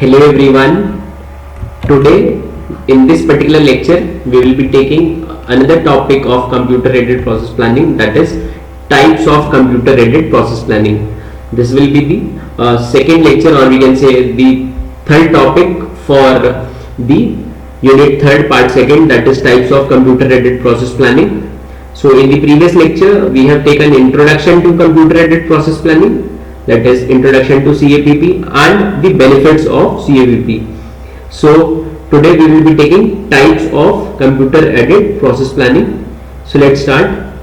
Hello everyone. Today in this particular lecture we will be taking another topic of computer aided process planning, that is types of computer aided process planning. This will be the second lecture, or we can say the third topic for the unit third part second, that is types of computer aided process planning. So in the previous lecture we have taken introduction to computer aided process planning, that is introduction to CAPP and the benefits of CAPP. So today we will be taking types of computer aided process planning. So let's start.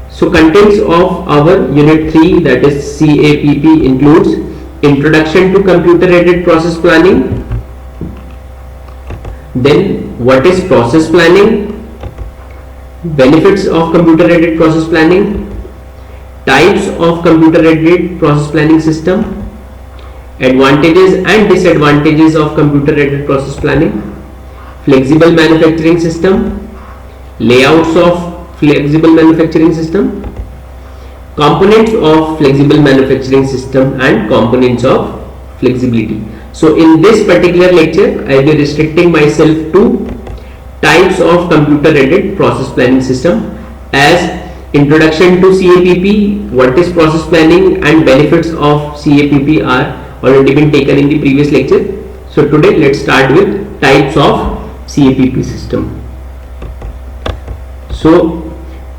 So contents of our unit 3, that is CAPP, includes introduction to computer aided process planning, then what is process planning, benefits of computer aided process planning, types of computer aided process planning system, advantages and disadvantages of computer aided process planning, flexible manufacturing system, layouts of flexible manufacturing system, components of flexible manufacturing system and components of flexibility. So in this particular lecture I will be restricting myself to types of computer aided process planning system, as introduction to CAPP, what is process planning and benefits of CAPP are already been taken in the previous lecture. So today let's start with types of CAPP system. So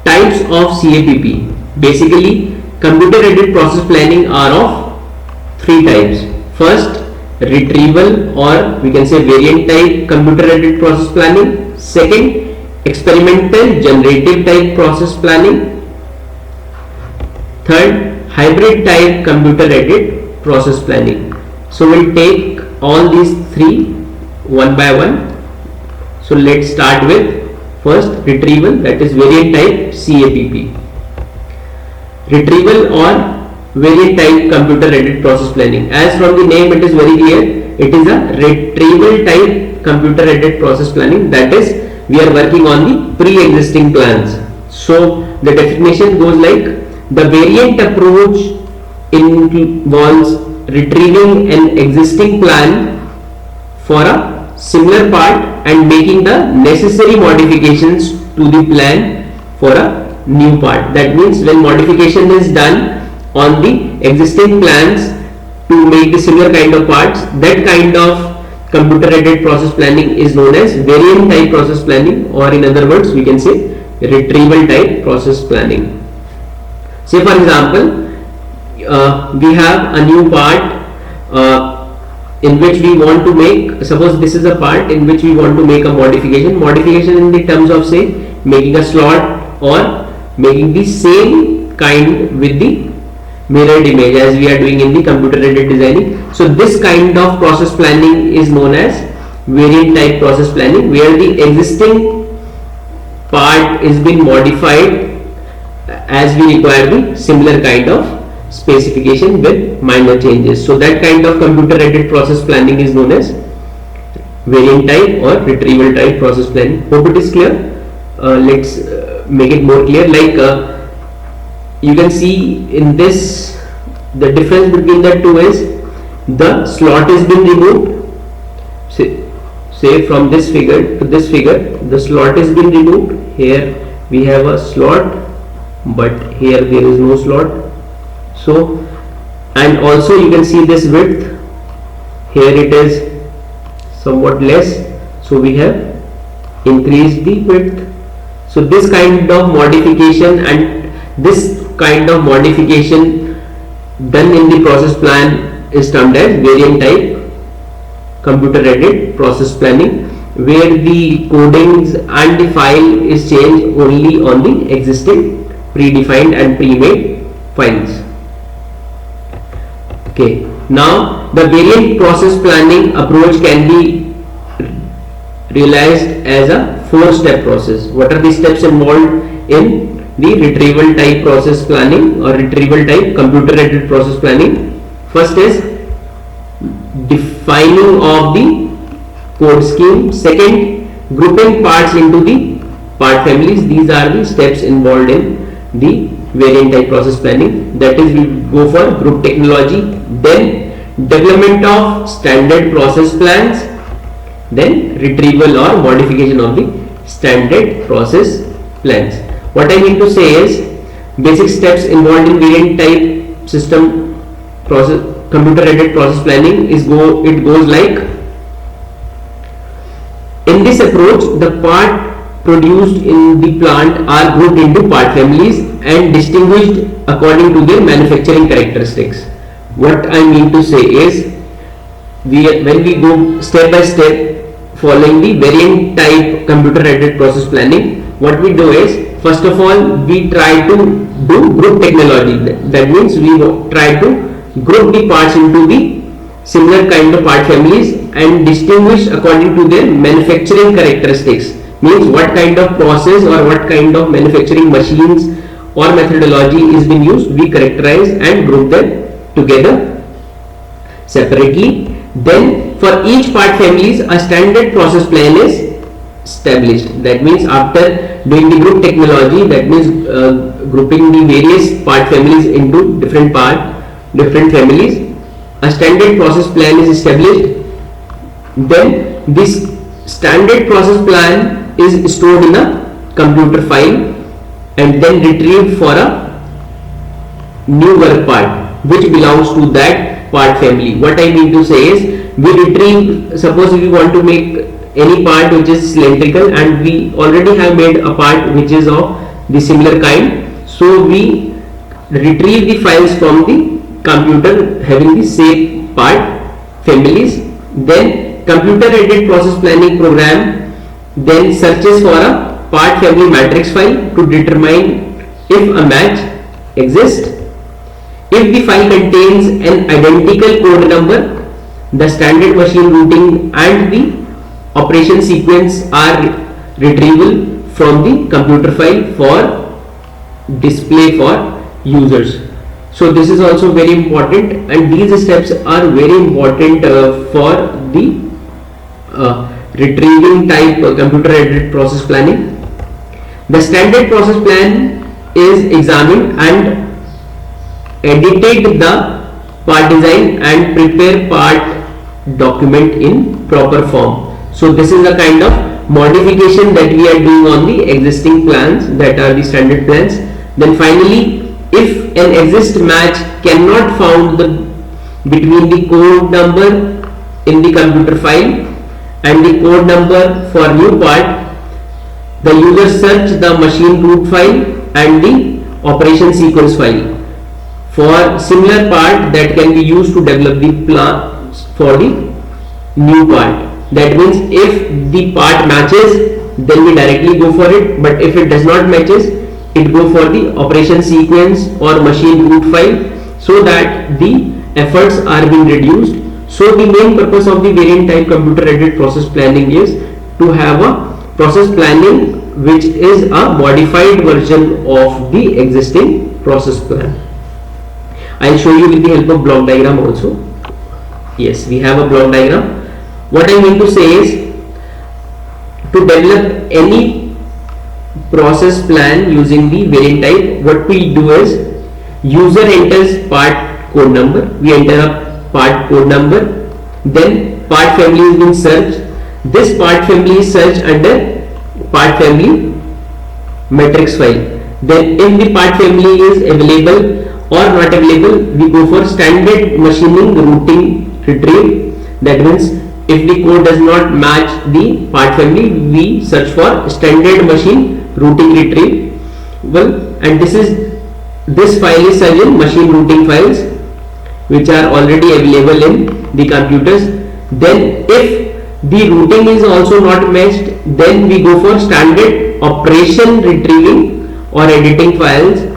types of CAPP, basically computer aided process planning are of three types. First, retrieval, or we can say variant type computer aided process planning. Second, experimental generative type process planning. Third, hybrid type computer aided process planning. So we'll take all these three one by one. So let's start with first retrieval, that is variant type CAPP. Retrieval or variant type computer aided process planning, as from the name it is very clear, it is a retrieval type computer aided process planning, that is we are working on the pre-existing plans. So the definition goes like, the variant approach involves retrieving an existing plan for a similar part and making the necessary modifications to the plan for a new part. That means when modification is done on the existing plans to make the similar kind of parts, that kind of computer aided process planning is known as variant type process planning, or in other words we can say retrieval type process planning. Say for example, we have a new part in which we want to make, suppose this is a part in which we want to make a modification in the terms of say making a slot or making the same kind with the mirrored image as we are doing in the computer aided designing. So this kind of process planning is known as variant type process planning, where the existing part is being modified as we require the similar kind of specification with minor changes. So that kind of computer aided process planning is known as variant type or retrieval type process planning. Hope it is clear. Let's make it more clear. Like you can see in this, the difference between the two is the slot is been removed. Say from this figure to this figure, the slot is been removed. Here we have a slot, but here there is no slot. So, and also you can see this width, here it is somewhat less, so we have increased the width. So this kind of modification and this kind of modification done in the process plan is termed as variant type computer aided process planning, where the codings and the file is changed only on the existing predefined and pre-made files. Okay, now the variant process planning approach can be realized as a 4-step process. What are the steps involved in the retrieval type process planning or retrieval type computer aided process planning? First is defining of the code scheme. Second, grouping parts into the part families. These are the steps involved in the variant type process planning. That is, we go for group technology, then development of standard process plans, then retrieval or modification of the standard process plans. What I mean to say is basic steps involved in variant type system process computer aided process planning it goes like, in this approach the part produced in the plant are grouped into part families and distinguished according to their manufacturing characteristics. What I mean to say is, when we go step by step following the variant type computer aided process planning, what we do is, first of all we try to do group technology. That means we try to group the parts into the similar kind of part families and distinguish according to their manufacturing characteristics. Means what kind of process or what kind of manufacturing machines or methodology is being used, we characterize and group them together separately. Then for each part families a standard process plan is established. That means after doing the group technology, that means grouping the various part families into different families, a standard process plan is established. Then this standard process plan is stored in a computer file and then retrieved for a new work part which belongs to that part family. What I mean to say is, we retrieve, suppose we want to make any part which is cylindrical and we already have made a part which is of the similar kind, so we retrieve the files from the computer having the same part families. Then computer aided process planning program then searches for a part family matrix file to determine if a match exists. If the file contains an identical code number, the standard machine routing and the operation sequence are retrievable from the computer file for display for users. So this is also very important, and these steps are very important for the retrieving type computer aided process planning. The standard process plan is examined and edited the part design and prepare part document in proper form. So this is a kind of modification that we are doing on the existing plans, that are the standard plans. Then finally, if an exist match cannot found between the code number in the computer file and the code number for new part, the user search the machine root file and the operation sequence file for similar part that can be used to develop the plans for the new part. That means if the part matches, then we directly go for it, but if it does not matches, it go for the operation sequence or machine root file, so that the efforts are being reduced. So the main purpose of the variant type computer aided process planning is to have a process planning which is a modified version of the existing process plan. I will show you with the help of block diagram also. Yes, we have a block diagram. What I mean to say is, to develop any process plan using the variant type, what we do is, user enters part code number, we enter a part code number, then part family is being searched. This part family is searched under part family matrix file. Then if the part family is available or not available, we go for standard machining routing retrieve. That means if the code does not match the part family, we search for standard machine routing retrieve. Well, and this file is such in machine routing files which are already available in the computers. Then if the routing is also not matched, then we go for standard operation retrieving or editing files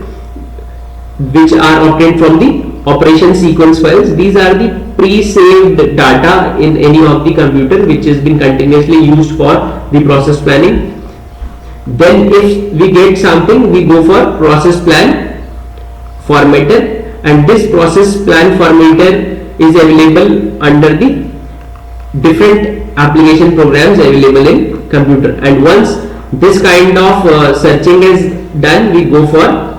which are obtained from the operation sequence files. These are the pre-saved data in any of the computer which has been continuously used for the process planning. Then if we get something, we go for process plan formatter, and this process plan formatter is available under the different application programs available in computer. And once this kind of searching is done, we go for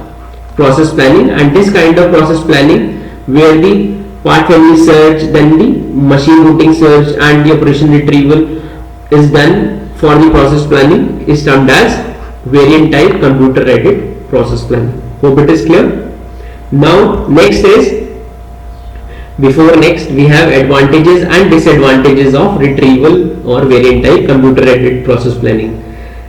process planning, and this kind of process planning where the part family search, then the machine routing search and the operation retrieval is done for the process planning is termed as variant type computer aided process planning. Hope it is clear. Now next is, before next we have advantages and disadvantages of retrieval or variant type computer aided process planning.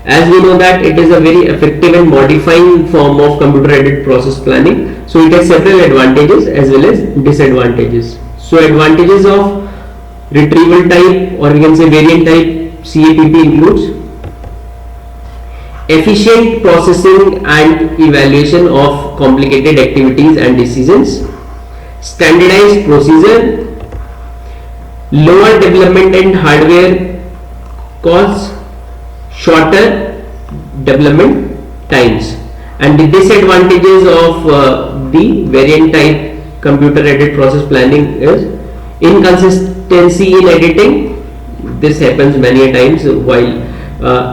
As we know that it is a very effective and modifying form of computer aided process planning, so it has several advantages as well as disadvantages. So advantages of retrieval type, or we can say variant type CAPP, includes efficient processing and evaluation of complicated activities and decisions, standardized procedure, lower development and hardware costs, shorter development times. And the disadvantages of the variant type computer aided process planning is inconsistency in editing. This happens many times while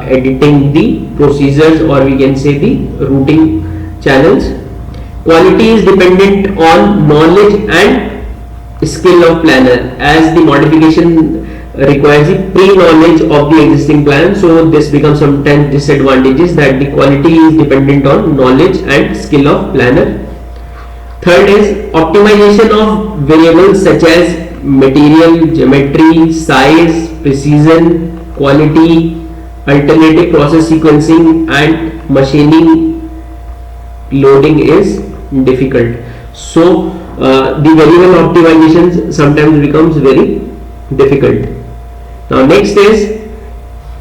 editing the procedures, or we can say the routing channels. Quality is dependent on knowledge and skill of planner, as the modification requires the pre-knowledge of the existing plan, so this becomes sometimes disadvantages, that the quality is dependent on knowledge and skill of planner. Third is optimization of variables such as material, geometry, size, precision, quality, alternative process sequencing and machining loading is difficult. So the variable optimizations sometimes becomes very difficult. Now next is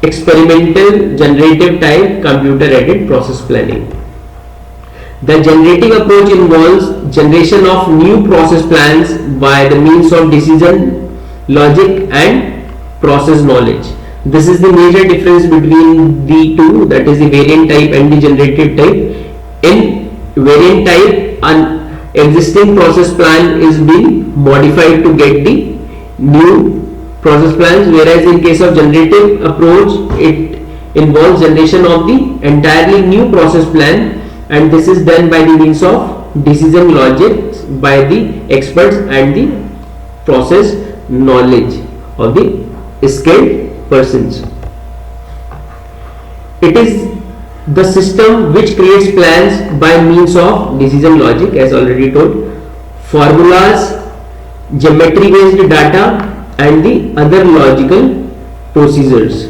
experimental generative type computer aided process planning. The generative approach involves generation of new process plans by the means of decision logic and process knowledge. This is the major difference between the two, that is the variant type and the generative type. In variant type, an existing process plan is being modified to get the new process plans, whereas in case of generative approach it involves generation of the entirely new process plan, and this is done by the means of decision logic by the experts and the process knowledge of the skilled persons. It is the system which creates plans by means of decision logic, as already told, formulas, geometry based data and the other logical procedures.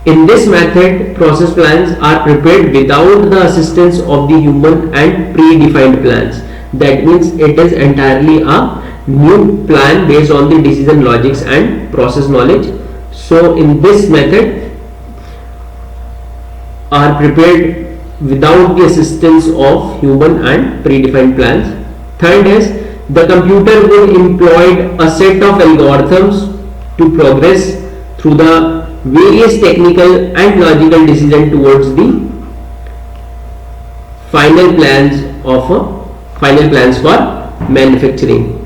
In this method, process plans are prepared without the assistance of the human and predefined plans. That means it is entirely a new plan based on the decision logics and process knowledge. So in this method are prepared without the assistance of human and predefined plans. Third is, the computer will employ a set of algorithms to progress through the various technical and logical decisions towards the final plans for manufacturing.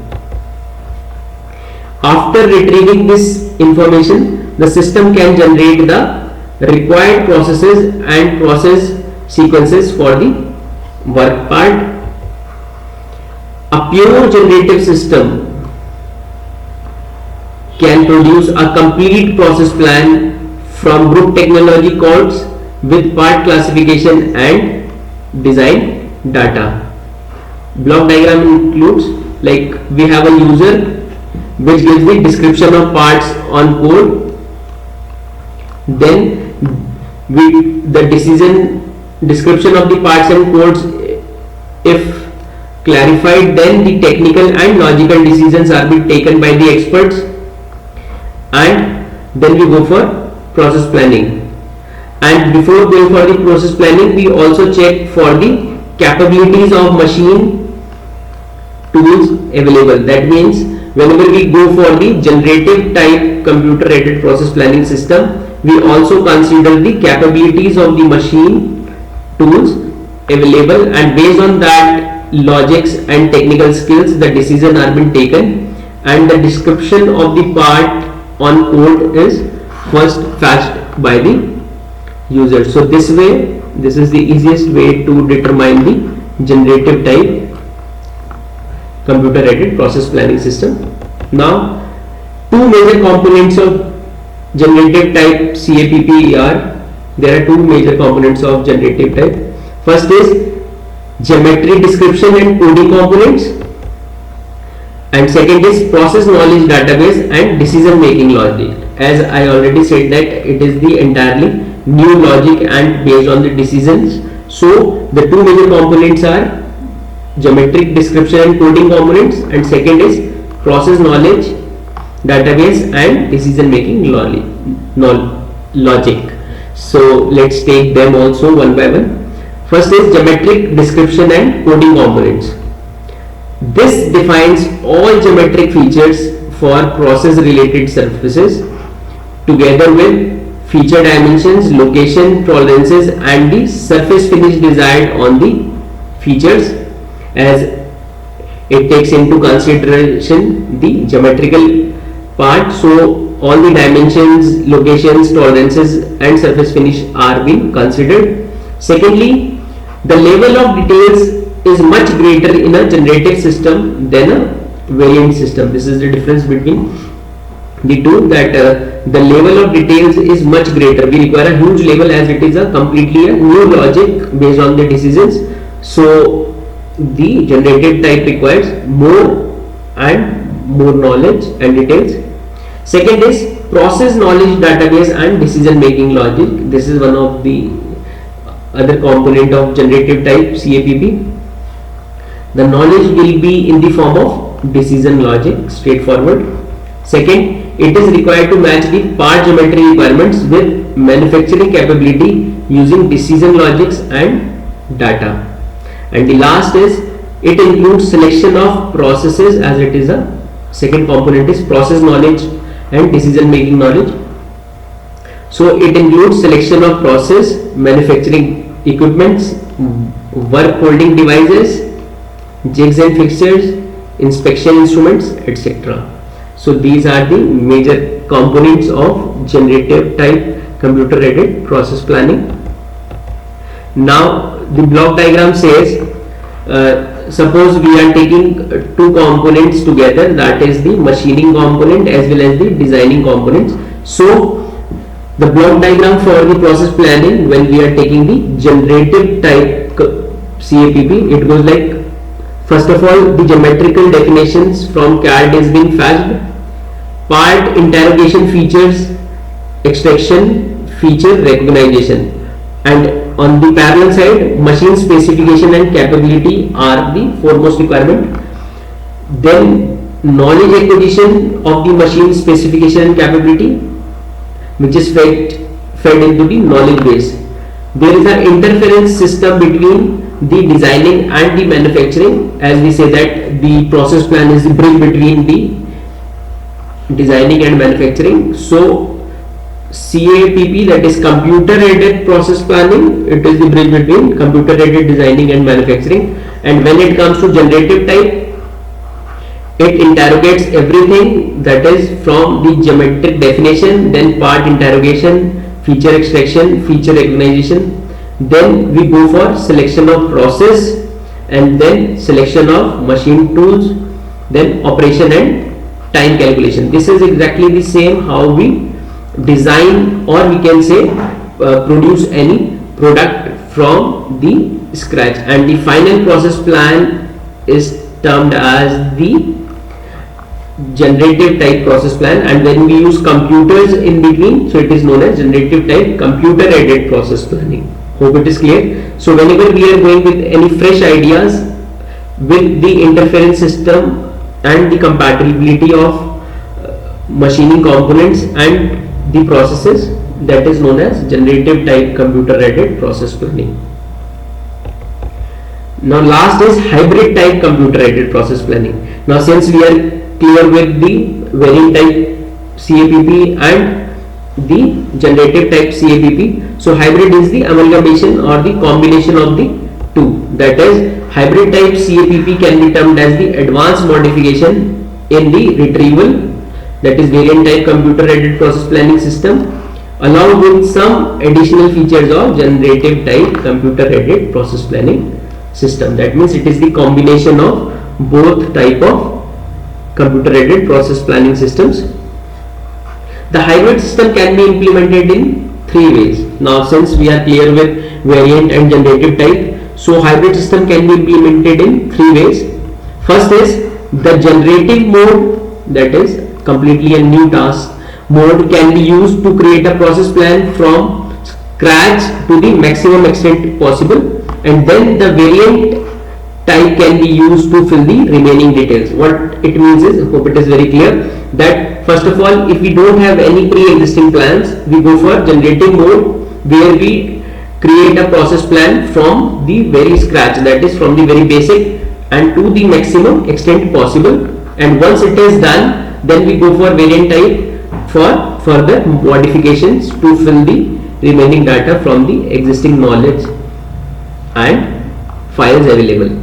After retrieving this information, the system can generate the required processes and process sequences for the work part. A pure generative system can produce a complete process plan from group technology codes with part classification and design data. Block diagram includes, like, we have a user which gives the description of parts on code, then the decision description of the parts and codes if clarified, then the technical and logical decisions are being taken by the experts, and then we go for process planning. And before going for the process planning, we also check for the capabilities of machine tools available. That means whenever we go for the generative type computer aided process planning system, we also consider the capabilities of the machine tools available, and based on that logics and technical skills the decision are being taken, and the description of the part on code is first fetched by the user. So this way, this is the easiest way to determine the generative type computer aided process planning system. Now, two major components of generative type CAPP are, there are two major components of generative type. First is geometry description and coding components, and second is process knowledge database and decision making logic. As I already said that it is the entirely new logic and based on the decisions. So the two major components are geometric description and coding components, and second is process knowledge database and decision making logic. So let's take them also one by one. First is geometric description and coding components. This defines all geometric features for process related surfaces together with feature dimensions, location tolerances and the surface finish desired on the features, as it takes into consideration the geometrical part. So all the dimensions, locations, tolerances and surface finish are being considered. Secondly, the level of details is much greater in a generative system than a variant system. This is the difference between the two, that the level of details is much greater. We require a huge level as it is a completely a new logic based on the decisions. So the generative type requires more and more knowledge and details. Second is process knowledge database and decision making logic. This is one of the other component of generative type CAPP. The knowledge will be in the form of decision logic, straightforward. Second, it is required to match the part geometry requirements with manufacturing capability using decision logics and data. And the last is, it includes selection of processes, as it is a second component is process knowledge and decision making knowledge. So it includes selection of process, manufacturing equipments, work holding devices, jigs and fixtures, inspection instruments, etc. So these are the major components of generative type computer aided process planning. Now the block diagram says, suppose we are taking two components together, that is the machining component as well as the designing components. So the block diagram for the process planning, when we are taking the generative type CAPP, it goes like, first of all, the geometrical definitions from CAD is being fetched, part interrogation features extraction, feature recognition, and on the parallel side, machine specification and capability are the foremost requirement. Then knowledge acquisition of the machine specification and capability, which is fed into the knowledge base. There is an interference system between the designing and the manufacturing, as we say that the process plan is the bridge between the designing and manufacturing. So CAPP, that is computer aided process planning, it is the bridge between computer aided designing and manufacturing. And when it comes to generative type, it interrogates everything, that is from the geometric definition, then part interrogation, feature extraction, feature recognition, then we go for selection of process, and then selection of machine tools, then operation and time calculation. This is exactly the same how we design, or we can say produce any product from the scratch. And the final process plan is termed as the generative type process plan, and when we use computers in between, so it is known as generative type computer aided process planning. Hope it is clear. So whenever we are going with any fresh ideas with the interference system and the compatibility of machining components and the processes, that is known as generative type computer aided process planning. Now last is hybrid type computer aided process planning. Now since we are clear with the variant type CAPP and the generative type CAPP, so hybrid is the amalgamation or the combination of the two. That is, hybrid type CAPP can be termed as the advanced modification in the retrieval, that is variant type computer aided process planning system, along with some additional features of generative type computer aided process planning system. That means it is the combination of both type of computer aided process planning systems. The hybrid system can be implemented in three ways. Now since we are clear with variant and generative type, so hybrid system can be implemented in three ways. First is the generative mode, that is completely a new task mode, can be used to create a process plan from scratch to the maximum extent possible, and then the variant type can be used to fill the remaining details. What it means is, hope it is very clear, that first of all, if we don't have any pre-existing plans, we go for generative mode where we create a process plan from the very scratch, that is from the very basic and to the maximum extent possible, and once it is done, then we go for variant type for further modifications to fill the remaining data from the existing knowledge and files available.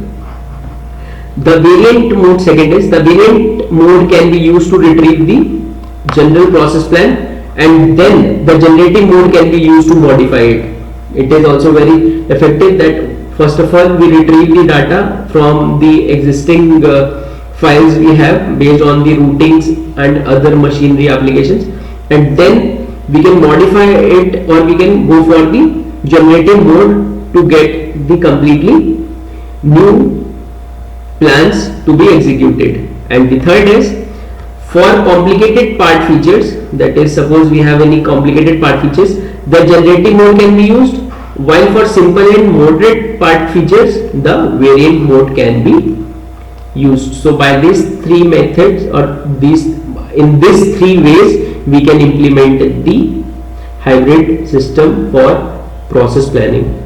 The variant mode, second is the variant mode can be used to retrieve the general process plan, and then the generative mode can be used to modify it. It is also very effective that first of all we retrieve the data from the existing files we have based on the routings and other machinery applications, and then we can modify it or we can go for the generative mode to get the completely new plans to be executed. And the third is for complicated part features, that is suppose we have any complicated part features, the generative mode can be used, while for simple and moderate part features the variant mode can be used. So by these three methods or in these three ways we can implement the hybrid system for process planning.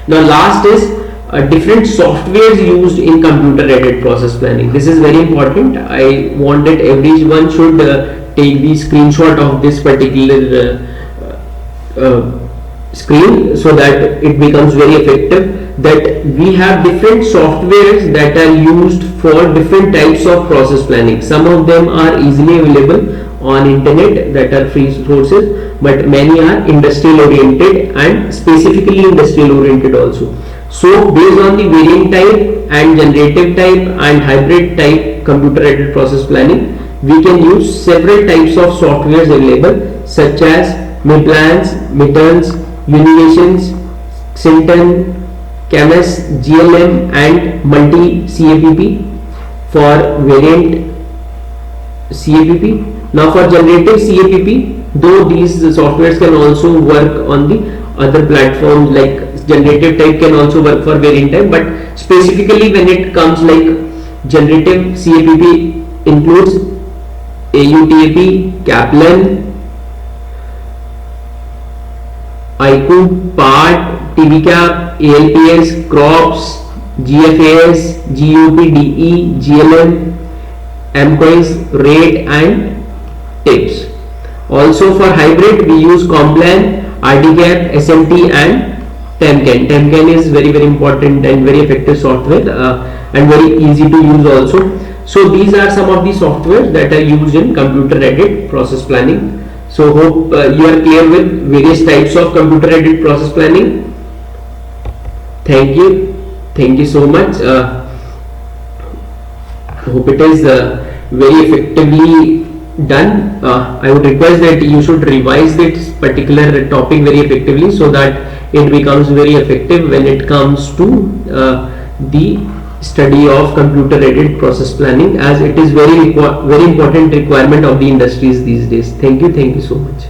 Now last is different softwares used in computer aided process planning. This is very important. I want that everyone should take the screenshot of this particular screen so that it becomes very effective, that we have different softwares that are used for different types of process planning. Some of them are easily available on internet, that are free sources, but many are industrial oriented and specifically industrial oriented also. So based on the variant type and generative type and hybrid type computer aided process planning, we can use several types of softwares available such as Miplans, Mitterns, Univations, Cinten, Camas, GLM and Multi CAPP for variant CAPP. Now for generative CAPP, though these softwares can also work on the other platforms, like generative type can also work for variant type, but specifically when it comes like generative CAPP includes AUTAP, Kaplan, IQ, PART, TVCAP, ALPS, CROPS, GFAS, GUPDE, GLM, MCOIS, RATE and TIPS. Also for hybrid we use Complan, RDCAP, SMT and Temcan. Temcan is very important and very effective software and very easy to use also. So these are some of the software that are used in computer aided process planning. So hope you are clear with various types of computer aided process planning. Thank you so much. Hope it is very effectively done. I would request that you should revise this particular topic very effectively so that it becomes very effective when it comes to the study of computer aided process planning, as it is very important requirement of the industries these days. Thank you so much.